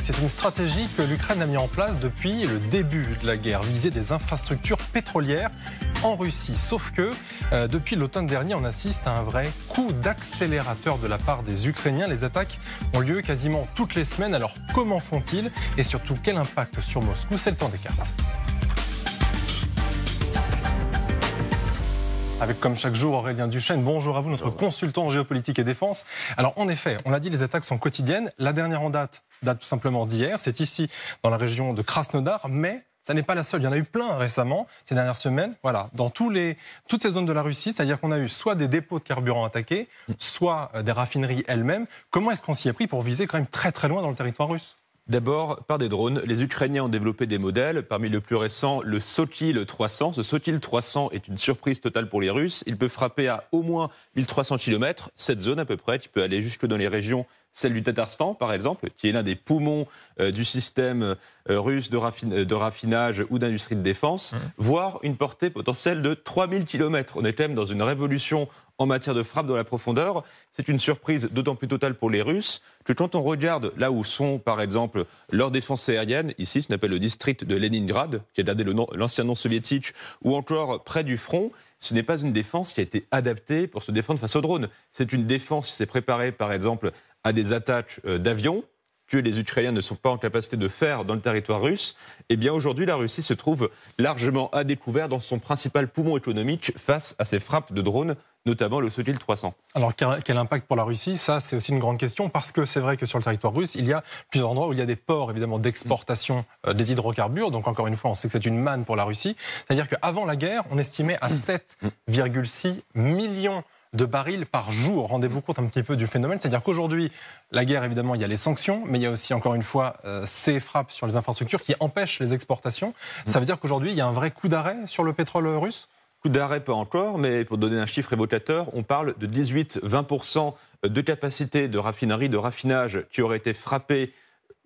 c'est une stratégie que l'Ukraine a mis en place depuis le début de la guerre, viser des infrastructures pétrolières en Russie. Sauf que depuis l'automne dernier, on assiste à un vrai coup d'accélérateur de la part des Ukrainiens. Les attaques ont lieu quasiment toutes les semaines. Alors comment font-ils et surtout quel impact sur Moscou? C'est le temps des cartes. Avec comme chaque jour Aurélien Duchesne. Bonjour à vous, notre consultant en géopolitique et défense. Alors en effet, on l'a dit, les attaques sont quotidiennes. La dernière en date tout simplement d'hier. C'est ici, dans la région de Krasnodar, mais ça n'est pas la seule. Il y en a eu plein récemment, ces dernières semaines. Voilà, dans toutes ces zones de la Russie, c'est-à-dire qu'on a eu soit des dépôts de carburant attaqués, soit des raffineries elles-mêmes. Comment est-ce qu'on s'y est pris pour viser quand même très très loin dans le territoire russe ? D'abord, par des drones. Les Ukrainiens ont développé des modèles. Parmi le plus récent, le Sotil 300. Ce Sotil 300 est une surprise totale pour les Russes. Il peut frapper à au moins 1300 km, cette zone à peu près, qui peut aller jusque dans les régions, celle du Tatarstan par exemple, qui est l'un des poumons du système russe de raffinage ou d'industrie de défense, voire une portée potentielle de 3000 km. On est quand même dans une révolution en matière de frappe dans la profondeur. C'est une surprise d'autant plus totale pour les Russes que quand on regarde là où sont, par exemple, leurs défenses aériennes, ici, ce qu'on appelle le district de Leningrad, qui est l'ancien nom soviétique, ou encore près du front, ce n'est pas une défense qui a été adaptée pour se défendre face aux drones. C'est une défense qui s'est préparée, par exemple, à des attaques d'avions que les Ukrainiens ne sont pas en capacité de faire dans le territoire russe. Eh bien, aujourd'hui, la Russie se trouve largement à découvert dans son principal poumon économique face à ces frappes de drones, notamment le Sotil 300. Alors, quel impact pour la Russie? Ça, c'est aussi une grande question, parce que c'est vrai que sur le territoire russe, il y a plusieurs endroits où il y a des ports, évidemment, d'exportation des hydrocarbures. Donc, encore une fois, on sait que c'est une manne pour la Russie. C'est-à-dire qu'avant la guerre, on estimait à 7,6 millions de barils par jour. Rendez-vous compte un petit peu du phénomène. C'est-à-dire qu'aujourd'hui, la guerre, évidemment, il y a les sanctions, mais il y a aussi, encore une fois, ces frappes sur les infrastructures qui empêchent les exportations. Ça veut dire qu'aujourd'hui, il y a un vrai coup d'arrêt sur le pétrole russe? Coup d'arrêt, pas encore, mais pour donner un chiffre évocateur, on parle de 18-20% de capacité de raffinerie, de raffinage qui aurait été frappée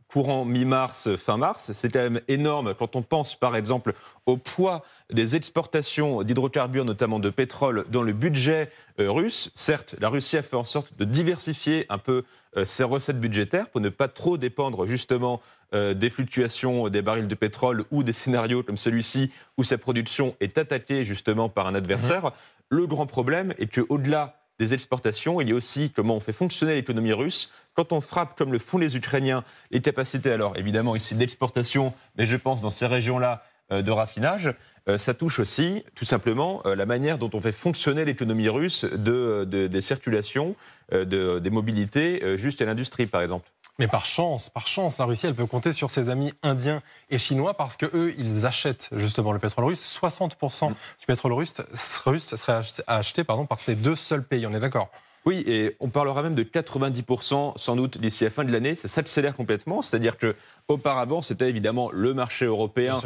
courant mi-mars, fin mars. C'est quand même énorme quand on pense, par exemple, au poids des exportations d'hydrocarbures, notamment de pétrole, dans le budget russe. Certes, la Russie a fait en sorte de diversifier un peu ses recettes budgétaires pour ne pas trop dépendre, justement, des fluctuations des barils de pétrole ou des scénarios comme celui-ci où sa production est attaquée, justement, par un adversaire. Le grand problème est qu'au-delà des exportations, il y a aussi comment on fait fonctionner l'économie russe. Quand on frappe, comme le font les Ukrainiens, les capacités, alors évidemment ici d'exportation, mais je pense dans ces régions-là de raffinage, ça touche aussi tout simplement la manière dont on fait fonctionner l'économie russe des circulations, des mobilités jusqu'à l'industrie par exemple. Mais par chance, la Russie, elle peut compter sur ses amis indiens et chinois parce que eux, ils achètent justement le pétrole russe. 60% du pétrole russe serait acheté par ces deux seuls pays, on est d'accord ? Oui, et on parlera même de 90% sans doute d'ici à la fin de l'année. Ça s'accélère complètement, c'est-à-dire qu'auparavant, c'était évidemment le marché européen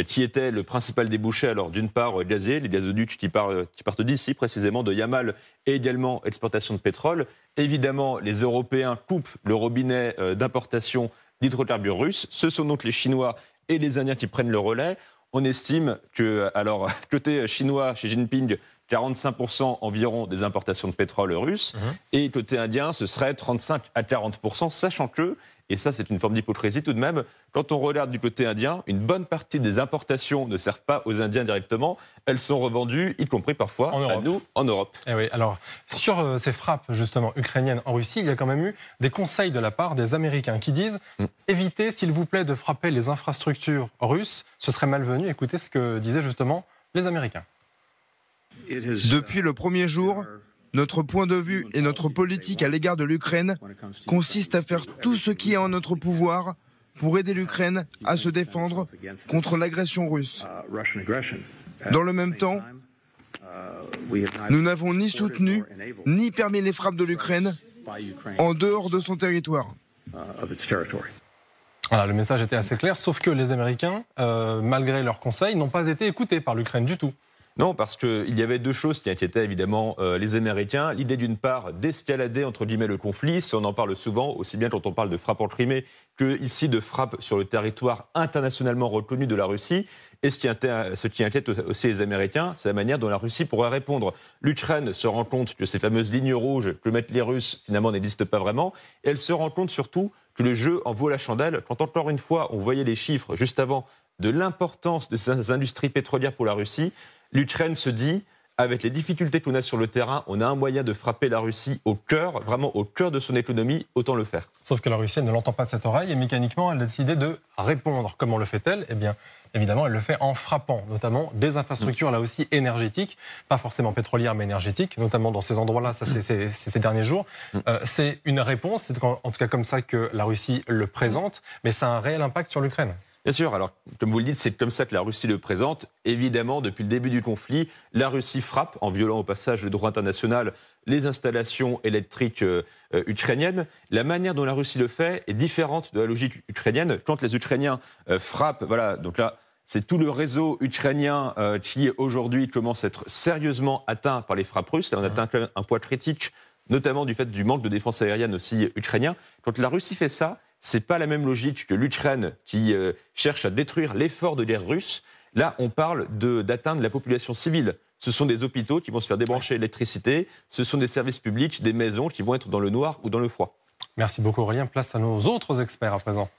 qui était le principal débouché. Alors d'une part, gazier, les gazoducs qui partent d'ici, précisément de Yamal, et également exportation de pétrole. Évidemment, les Européens coupent le robinet d'importation d'hydrocarbures russes. Ce sont donc les Chinois et les Indiens qui prennent le relais. On estime que, alors, côté chinois, chez Jinping, 45% environ des importations de pétrole russe, et côté indien, ce serait 35 à 40%, sachant que, et ça c'est une forme d'hypocrisie tout de même, quand on regarde du côté indien, une bonne partie des importations ne servent pas aux Indiens directement, elles sont revendues, y compris parfois à nous, en Europe. Et oui, alors, sur ces frappes justement ukrainiennes en Russie, il y a quand même eu des conseils de la part des Américains qui disent « Évitez, s'il vous plaît, de frapper les infrastructures russes, ce serait malvenu ». Écoutez ce que disaient justement les Américains. Depuis le premier jour, notre point de vue et notre politique à l'égard de l'Ukraine consiste à faire tout ce qui est en notre pouvoir pour aider l'Ukraine à se défendre contre l'agression russe. Dans le même temps, nous n'avons ni soutenu ni permis les frappes de l'Ukraine en dehors de son territoire. Voilà, le message était assez clair, sauf que les Américains, malgré leurs conseils, n'ont pas été écoutés par l'Ukraine du tout. Non, parce qu'il y avait deux choses qui inquiétaient évidemment les Américains. L'idée d'une part d'escalader entre guillemets le conflit, on en parle souvent, aussi bien quand on parle de frappe en Crimée que ici de frappe sur le territoire internationalement reconnu de la Russie. Et ce qui inquiète aussi les Américains, c'est la manière dont la Russie pourrait répondre. L'Ukraine se rend compte que ces fameuses lignes rouges que mettent les Russes finalement n'existent pas vraiment. Et elle se rend compte surtout que le jeu en vaut la chandelle. Quand encore une fois, on voyait les chiffres juste avant de l'importance de ces industries pétrolières pour la Russie, l'Ukraine se dit, avec les difficultés qu'on a sur le terrain, on a un moyen de frapper la Russie au cœur, vraiment au cœur de son économie, autant le faire. Sauf que la Russie, elle ne l'entend pas de cette oreille et mécaniquement, elle a décidé de répondre. Comment le fait-elle ? Eh bien, évidemment, elle le fait en frappant, notamment des infrastructures là aussi énergétiques, pas forcément pétrolières mais énergétiques, notamment dans ces endroits-là, ça c'est ces derniers jours. C'est une réponse, c'est en tout cas comme ça que la Russie le présente, mais ça a un réel impact sur l'Ukraine. Bien sûr, alors comme vous le dites, c'est comme ça que la Russie le présente. Évidemment, depuis le début du conflit, la Russie frappe, en violant au passage le droit international, les installations électriques ukrainiennes. La manière dont la Russie le fait est différente de la logique ukrainienne. Quand les Ukrainiens frappent, voilà, donc là, c'est tout le réseau ukrainien qui aujourd'hui commence à être sérieusement atteint par les frappes russes. Là, on atteint quand même un point critique, notamment du fait du manque de défense aérienne aussi ukrainien. Quand la Russie fait ça, c'est pas la même logique que l'Ukraine qui cherche à détruire l'effort de guerre russe. Là, on parle d'atteindre la population civile. Ce sont des hôpitaux qui vont se faire débrancher l'électricité. Ce sont des services publics, des maisons qui vont être dans le noir ou dans le froid. Merci beaucoup Aurélien. Place à nos autres experts à présent.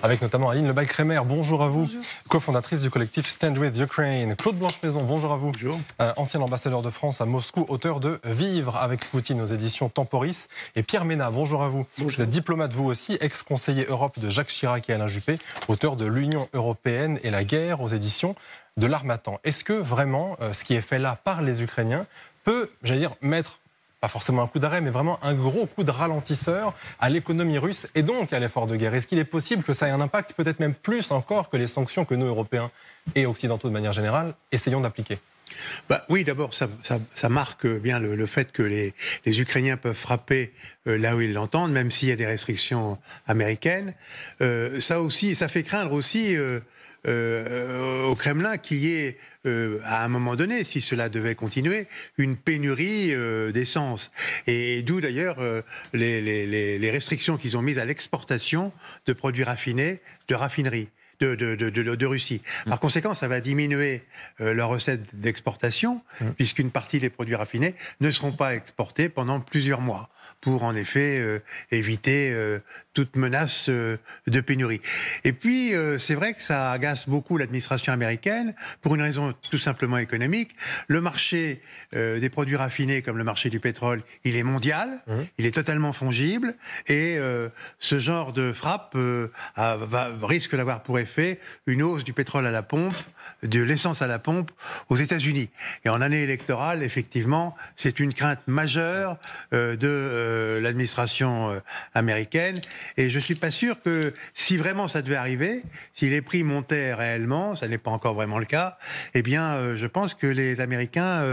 Avec notamment Aline Lebay-Crémer, bonjour à vous. Bonjour. Cofondatrice du collectif Stand With Ukraine. Claude Blanche-Maison, bonjour à vous. Bonjour. Ancien ambassadeur de France à Moscou, auteur de Vivre avec Poutine aux éditions Temporis. Et Pierre Ménat, bonjour à vous. Bonjour. Vous êtes diplomate vous aussi, ex-conseiller Europe de Jacques Chirac et Alain Juppé, auteur de l'Union européenne et la guerre aux éditions de l'Harmattan. Est-ce que vraiment ce qui est fait là par les Ukrainiens peut, j'allais dire, mettre pas forcément un coup d'arrêt, mais vraiment un gros coup de ralentisseur à l'économie russe et donc à l'effort de guerre? Est-ce qu'il est possible que ça ait un impact peut-être même plus encore que les sanctions que nous, Européens et Occidentaux de manière générale, essayons d'appliquer? Oui, d'abord, ça marque bien le fait que les Ukrainiens peuvent frapper là où ils l'entendent, même s'il y a des restrictions américaines. Ça fait craindre aussi au Kremlin qu'il y ait, à un moment donné, si cela devait continuer, une pénurie d'essence. Et d'où d'ailleurs les restrictions qu'ils ont mises à l'exportation de produits raffinés, de raffineries. De Russie. Par conséquent, ça va diminuer leurs recettes d'exportation, puisqu'une partie des produits raffinés ne seront pas exportés pendant plusieurs mois, pour en effet éviter toute menace de pénurie. Et puis, c'est vrai que ça agace beaucoup l'administration américaine, pour une raison tout simplement économique. Le marché des produits raffinés, comme le marché du pétrole, il est mondial, il est totalement fongible, et ce genre de frappe risque d'avoir pour effet une hausse du pétrole à la pompe, de l'essence à la pompe aux États-Unis. Et en année électorale, effectivement, c'est une crainte majeure de l'administration américaine. Et je ne suis pas sûr que si vraiment ça devait arriver, si les prix montaient réellement, ça n'est pas encore vraiment le cas, eh bien, je pense que les Américains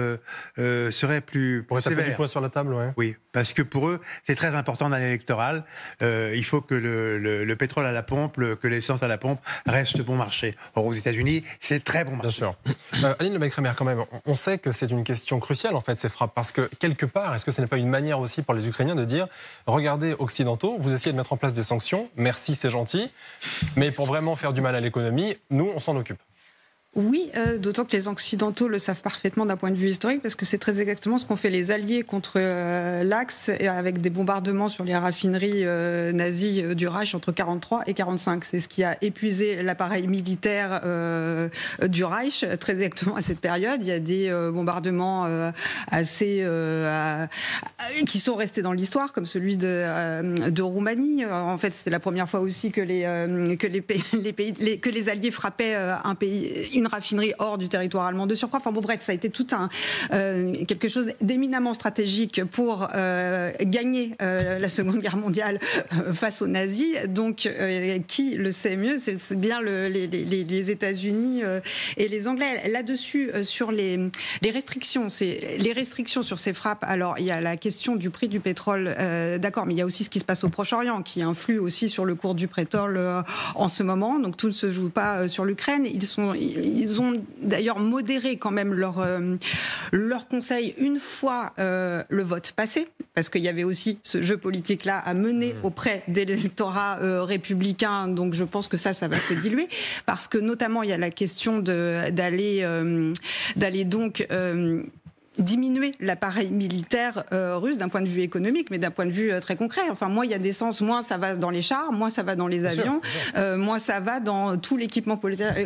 seraient plus sévères. Taper du poing sur la table, ouais. Oui, parce que pour eux, c'est très important dans l'électoral. Il faut que le pétrole à la pompe, que l'essence à la pompe reste bon marché. Or, aux États-Unis, c'est très bon marché. Bien sûr. Aline Lebay-Crémer, quand même, on sait que c'est une question cruciale, en fait, ces frappes, parce que, quelque part, est-ce que ce n'est pas une manière aussi pour les Ukrainiens de dire, regardez, Occidentaux, vous essayez de mettre en place des sanctions, merci, c'est gentil, mais pour vraiment faire du mal à l'économie, nous, on s'en occupe. Oui, d'autant que les Occidentaux le savent parfaitement d'un point de vue historique, parce que c'est très exactement ce qu'ont fait les Alliés contre l'Axe, avec des bombardements sur les raffineries nazies du Reich entre 1943 et 1945. C'est ce qui a épuisé l'appareil militaire du Reich, très exactement à cette période. Il y a des bombardements qui sont restés dans l'histoire, comme celui de Roumanie. En fait, c'était la première fois aussi que les Alliés frappaient un pays, une raffinerie hors du territoire allemand de surcroît. Enfin bon, bref, ça a été tout quelque chose d'éminemment stratégique pour gagner la Seconde Guerre mondiale face aux nazis. Donc, qui le sait mieux, c'est bien les États-Unis et les Anglais. Là-dessus, sur les restrictions, les restrictions sur ces frappes. Alors, il y a la question du prix du pétrole, d'accord, mais il y a aussi ce qui se passe au Proche-Orient, qui influe aussi sur le cours du pétrole en ce moment. Donc, tout ne se joue pas sur l'Ukraine. Ils ont d'ailleurs modéré quand même leur conseil une fois le vote passé, parce qu'il y avait aussi ce jeu politique-là à mener auprès de l'électorat républicain. Donc je pense que ça va se diluer, parce que notamment il y a la question d'aller donc diminuer l'appareil militaire russe d'un point de vue économique, mais d'un point de vue très concret. Enfin, moins il y a d'essence, moins ça va dans les chars, moins ça va dans les avions, moins ça va dans tout l'équipement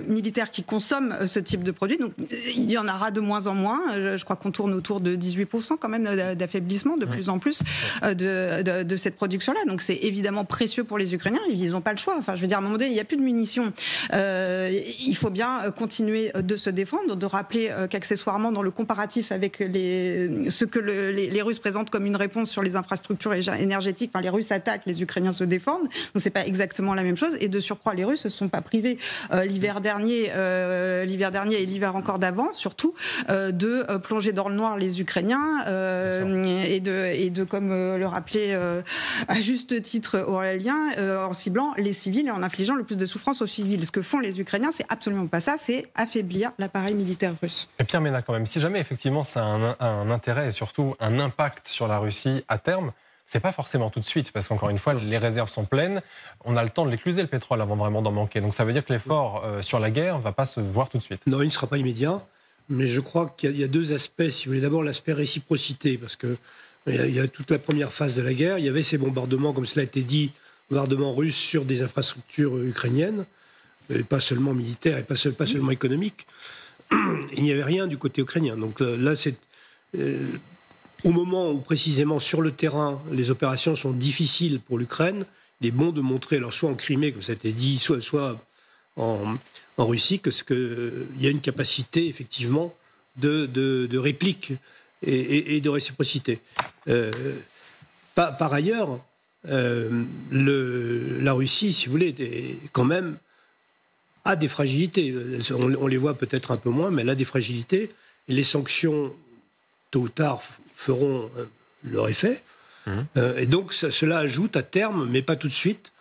militaire qui consomme ce type de produit. Donc, il y en aura de moins en moins. Je crois qu'on tourne autour de 18% quand même d'affaiblissement de plus en plus de cette production-là. Donc, c'est évidemment précieux pour les Ukrainiens. Ils n'ont pas le choix. Enfin, je veux dire, à un moment donné, il n'y a plus de munitions. Il faut bien continuer de se défendre, de rappeler qu'accessoirement, dans le comparatif avec ce que les Russes présentent comme une réponse sur les infrastructures énergétiques. Enfin, les Russes attaquent, les Ukrainiens se défendent. Donc, c'est pas exactement la même chose. Et de surcroît, les Russes ne se sont pas privés l'hiver dernier et l'hiver encore d'avant, surtout, de plonger dans le noir les Ukrainiens et de comme le rappelait à juste titre Aurélien, en ciblant les civils et en infligeant le plus de souffrance aux civils. Ce que font les Ukrainiens, c'est absolument pas ça. C'est affaiblir l'appareil militaire russe. Et Pierre Ménard, quand même, si jamais effectivement ça a un intérêt et surtout un impact sur la Russie à terme, c'est pas forcément tout de suite, parce qu'encore une fois, les réserves sont pleines. On a le temps de l'écluser, le pétrole, avant vraiment d'en manquer. Donc ça veut dire que l'effort sur la guerre ne va pas se voir tout de suite. Non, il ne sera pas immédiat, mais je crois qu'il y a deux aspects, si vous voulez. D'abord, l'aspect réciprocité, parce qu'il y a toute la première phase de la guerre. Il y avait ces bombardements, comme cela a été dit, bombardements russes sur des infrastructures ukrainiennes, et pas seulement militaires et pas seulement économiques. Il n'y avait rien du côté ukrainien. Donc là, c'est au moment où précisément sur le terrain, les opérations sont difficiles pour l'Ukraine, il est bon de montrer, alors soit en Crimée, comme ça a été dit, soit en Russie, qu'il y a une capacité effectivement de réplique et de réciprocité. Par ailleurs, la Russie, si vous voulez, quand même a des fragilités. On les voit peut-être un peu moins, mais elle a des fragilités. Et les sanctions, tôt ou tard, feront leur effet. Et donc, cela ajoute à terme, mais pas tout de suite,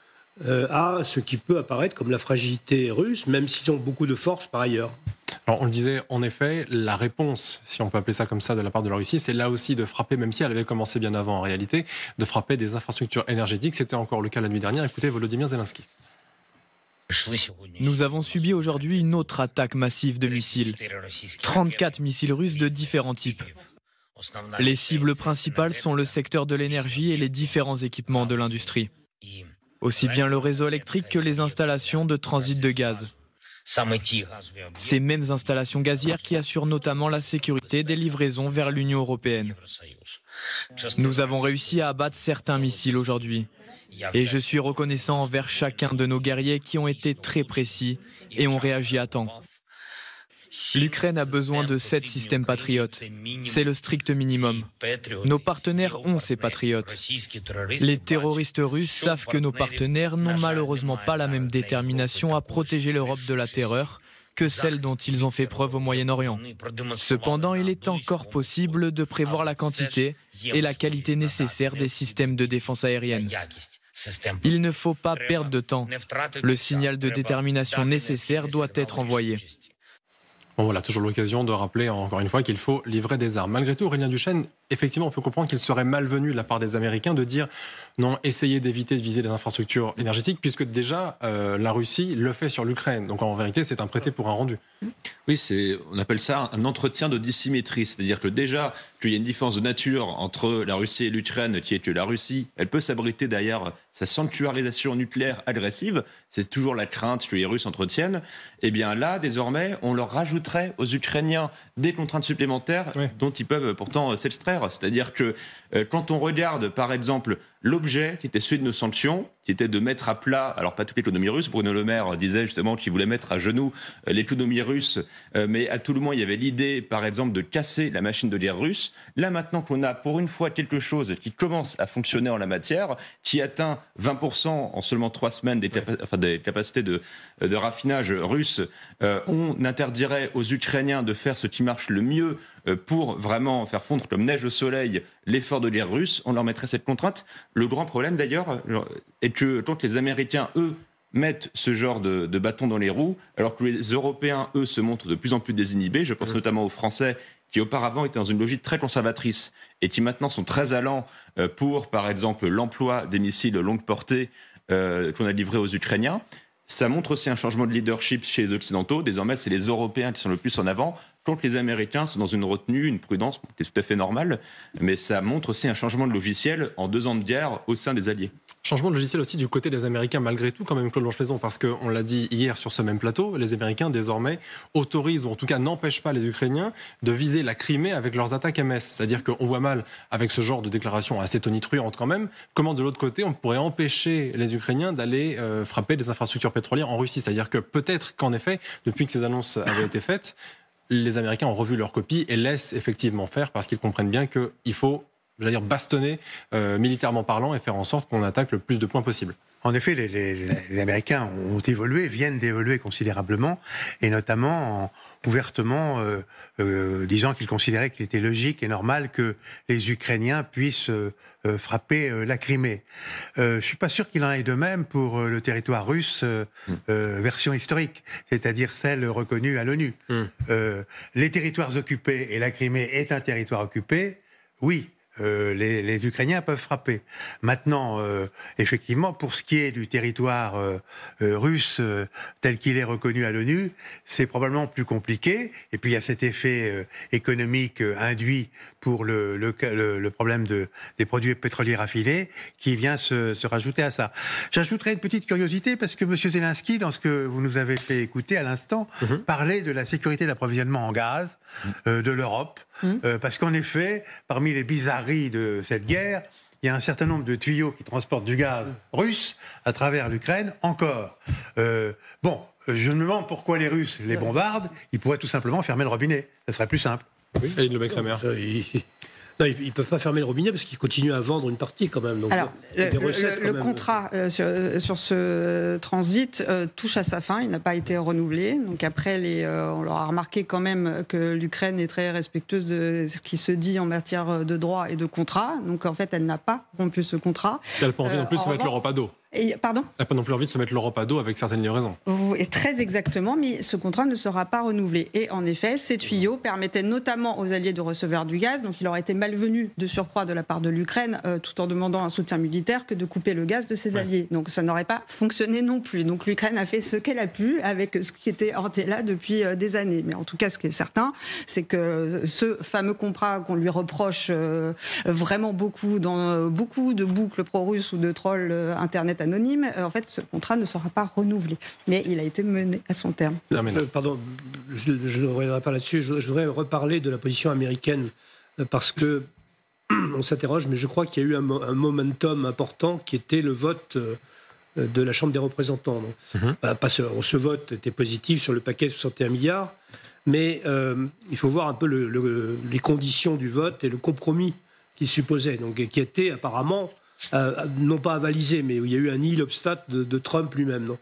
à ce qui peut apparaître comme la fragilité russe, même s'ils ont beaucoup de force par ailleurs. Alors, on le disait, en effet, la réponse, si on peut appeler ça comme ça, de la part de la Russie, c'est là aussi de frapper, même si elle avait commencé bien avant en réalité, de frapper des infrastructures énergétiques. C'était encore le cas la nuit dernière. Écoutez Volodymyr Zelensky. Nous avons subi aujourd'hui une autre attaque massive de missiles. 34 missiles russes de différents types. Les cibles principales sont le secteur de l'énergie et les différents équipements de l'industrie. Aussi bien le réseau électrique que les installations de transit de gaz. Ces mêmes installations gazières qui assurent notamment la sécurité des livraisons vers l'Union européenne. Nous avons réussi à abattre certains missiles aujourd'hui. Et je suis reconnaissant envers chacun de nos guerriers qui ont été très précis et ont réagi à temps. L'Ukraine a besoin de 7 systèmes patriotes. C'est le strict minimum. Nos partenaires ont ces patriotes. Les terroristes russes savent que nos partenaires n'ont malheureusement pas la même détermination à protéger l'Europe de la terreur que celle dont ils ont fait preuve au Moyen-Orient. Cependant, il est encore possible de prévoir la quantité et la qualité nécessaires des systèmes de défense aérienne. Il ne faut pas perdre de temps. Le signal de détermination nécessaire doit être envoyé. Bon voilà, toujours l'occasion de rappeler encore une fois qu'il faut livrer des armes. Malgré tout, Aurélien Duchesne, effectivement, on peut comprendre qu'il serait malvenu de la part des Américains de dire non, essayez d'éviter de viser les infrastructures énergétiques, puisque déjà la Russie le fait sur l'Ukraine. Donc en vérité, c'est un prêté pour un rendu. Oui, on appelle ça un entretien de dissymétrie. C'est-à-dire que déjà, qu'il y a une différence de nature entre la Russie et l'Ukraine, qui est que la Russie, elle peut s'abriter derrière sa sanctuarisation nucléaire agressive. C'est toujours la crainte que les Russes entretiennent. Et bien là, désormais, on leur rajouterait aux Ukrainiens des contraintes supplémentaires dont ils peuvent pourtant s'extraire. C'est-à-dire que quand on regarde, par exemple, l'objet qui était celui de nos sanctions, qui était de mettre à plat, alors pas toute l'économie russe, Bruno Le Maire disait justement qu'il voulait mettre à genoux l'économie russe, mais à tout le moins il y avait l'idée, par exemple, de casser la machine de guerre russe. Là maintenant qu'on a pour une fois quelque chose qui commence à fonctionner en la matière, qui atteint 20% en seulement 3 semaines des capacités de raffinage russes, on interdirait aux Ukrainiens de faire ce qui marche le mieux pour vraiment faire fondre comme neige au soleil l'effort de guerre russe, on leur mettrait cette contrainte. Le grand problème d'ailleurs est que quand les Américains, eux, mettent ce genre de bâton dans les roues, alors que les Européens, eux, se montrent de plus en plus désinhibés, je pense notamment aux Français qui auparavant étaient dans une logique très conservatrice et qui maintenant sont très allants pour, par exemple, l'emploi des missiles longue portée qu'on a livrés aux Ukrainiens. Ça montre aussi un changement de leadership chez les Occidentaux. Désormais, c'est les Européens qui sont le plus en avant contre les Américains, c'est dans une retenue, une prudence qui est tout à fait normale, mais ça montre aussi un changement de logiciel en 2 ans de guerre au sein des alliés. Changement de logiciel aussi du côté des Américains, malgré tout, quand même, Claude Blanche-Maison, parce qu'on l'a dit hier sur ce même plateau, les Américains, désormais, autorisent, ou en tout cas n'empêchent pas les Ukrainiens de viser la Crimée avec leurs attaques MS. C'est-à-dire qu'on voit mal, avec ce genre de déclaration assez tonitruante quand même, comment de l'autre côté, on pourrait empêcher les Ukrainiens d'aller frapper des infrastructures pétrolières en Russie. C'est-à-dire que peut-être qu'en effet, depuis que ces annonces avaient été faites, les Américains ont revu leur copie et laissent effectivement faire, parce qu'ils comprennent bien qu'il faut, j'allais dire, bastonner militairement parlant et faire en sorte qu'on attaque le plus de points possible. En effet, les Américains ont évolué, viennent d'évoluer considérablement, et notamment ouvertement disant qu'ils considéraient qu'il était logique et normal que les Ukrainiens puissent frapper la Crimée. Je suis pas sûr qu'il en aille de même pour le territoire russe version historique, c'est-à-dire celle reconnue à l'ONU. Les territoires occupés, et la Crimée est un territoire occupé, oui. Les Ukrainiens peuvent frapper. Maintenant, effectivement, pour ce qui est du territoire russe tel qu'il est reconnu à l'ONU, c'est probablement plus compliqué. Et puis il y a cet effet économique induit pour le problème des produits pétroliers raffinés qui vient se rajouter à ça. J'ajouterai une petite curiosité parce que M. Zelensky, dans ce que vous nous avez fait écouter à l'instant, parlait de la sécurité d'approvisionnement en gaz de l'Europe. Parce qu'en effet, parmi les bizarreries de cette guerre, il y a un certain nombre de tuyaux qui transportent du gaz russe à travers l'Ukraine encore. Je me demande pourquoi les Russes les bombardent. Ils pourraient tout simplement fermer le robinet. Ça serait plus simple. Oui, Aline Lebecq-Reimer. Non, ils ne peuvent pas fermer le robinet parce qu'ils continuent à vendre une partie quand même. Donc, alors, le contrat sur ce transit touche à sa fin, il n'a pas été renouvelé. Donc après, on leur a remarqué quand même que l'Ukraine est très respectueuse de ce qui se dit en matière de droit et de contrat. Donc en fait, elle n'a pas rompu ce contrat. Elle n'a pas envie non plus de se mettre l'Europe à dos. Pardon ? Elle n'a pas non plus envie de se mettre l'Europe à dos avec certaines livraisons. Et très exactement, mais ce contrat ne sera pas renouvelé. Et en effet, ces tuyaux permettaient notamment aux alliés de recevoir du gaz. Donc il aurait été malvenu de surcroît de la part de l'Ukraine, tout en demandant un soutien militaire, que de couper le gaz de ses alliés. Donc ça n'aurait pas fonctionné non plus. Donc l'Ukraine a fait ce qu'elle a pu avec ce qui était là depuis des années. Mais en tout cas, ce qui est certain, c'est que ce fameux contrat qu'on lui reproche vraiment beaucoup dans beaucoup de boucles pro-russes ou de trolls Internet anonyme, en fait, ce contrat ne sera pas renouvelé. Mais il a été mené à son terme. Pardon, je ne reviendrai pas là-dessus. Je voudrais reparler de la position américaine parce que on s'interroge, mais je crois qu'il y a eu un momentum important qui était le vote de la Chambre des représentants. Ce vote était positif sur le paquet de 61 milliards, mais il faut voir un peu les conditions du vote et le compromis qu'il supposait, donc, qui était apparemment non pas avalisé, mais où il y a eu un nihil obstat de Trump lui-même. Non,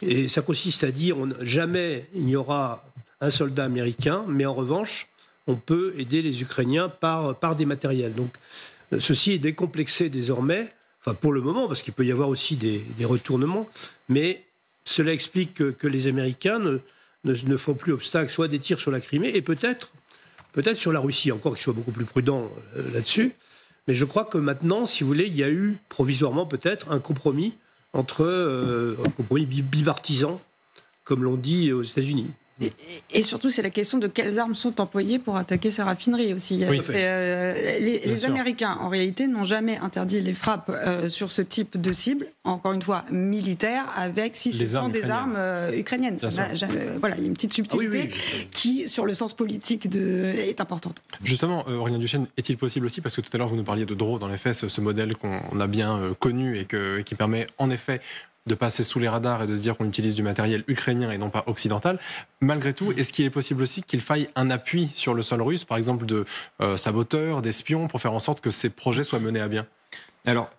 et ça consiste à dire jamais il n'y aura un soldat américain, mais en revanche, on peut aider les Ukrainiens par des matériels. Donc ceci est décomplexé désormais, enfin pour le moment, parce qu'il peut y avoir aussi des retournements, mais cela explique que les Américains ne font plus obstacle, soit des tirs sur la Crimée, et peut-être sur la Russie, encore qu'ils soient beaucoup plus prudents là-dessus. Mais je crois que maintenant, si vous voulez, il y a eu provisoirement peut-être un compromis un compromis bipartisan, comme l'on dit aux États-Unis. Et surtout, c'est la question de quelles armes sont employées pour attaquer ces raffineries aussi. Oui, les Américains, en réalité, n'ont jamais interdit les frappes sur ce type de cible, encore une fois militaire, avec si ce sont des armes ukrainiennes. Voilà, il y a une petite subtilité qui, sur le sens politique, est importante. Justement, Aurélien Duchesne, est-il possible aussi, parce que tout à l'heure vous nous parliez de Drone, en effet, ce modèle qu'on a bien connu et qui permet en effet de passer sous les radars et de se dire qu'on utilise du matériel ukrainien et non pas occidental. Malgré tout, est-ce qu'il est possible aussi qu'il faille un appui sur le sol russe, par exemple de saboteurs, d'espions, pour faire en sorte que ces projets soient menés à bien ? Alors,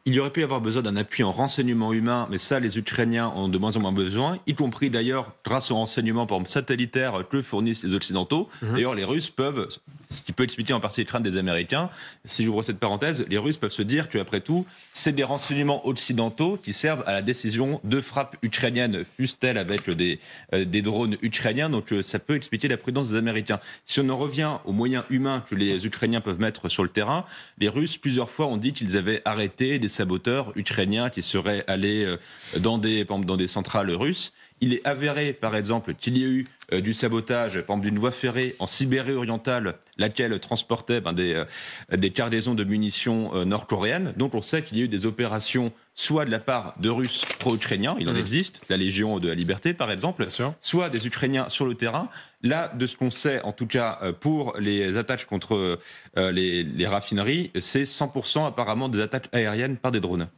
il y aurait pu y avoir besoin d'un appui en renseignement humain, mais ça, les Ukrainiens ont de moins en moins besoin, y compris d'ailleurs grâce aux renseignements, par exemple, satellitaires que fournissent les Occidentaux. D'ailleurs, les Russes peuvent, ce qui peut expliquer en partie les craintes des Américains, si j'ouvre cette parenthèse, les Russes peuvent se dire qu'après tout, c'est des renseignements occidentaux qui servent à la décision de frappe ukrainienne, fût-elle avec des drones ukrainiens, donc ça peut expliquer la prudence des Américains. Si on en revient aux moyens humains que les Ukrainiens peuvent mettre sur le terrain, les Russes, plusieurs fois, ont dit qu'ils avaient arrêté des saboteurs ukrainiens qui seraient allés dans des centrales russes. Il est avéré, par exemple, qu'il y a eu du sabotage, par exemple d'une voie ferrée en Sibérie orientale, laquelle transportait des cargaisons de munitions nord-coréennes. Donc on sait qu'il y a eu des opérations soit de la part de Russes pro-ukrainiens, il en existe, la Légion de la Liberté par exemple, soit des Ukrainiens sur le terrain. Là, de ce qu'on sait, en tout cas pour les attaques contre les raffineries, c'est 100% apparemment des attaques aériennes par des drones.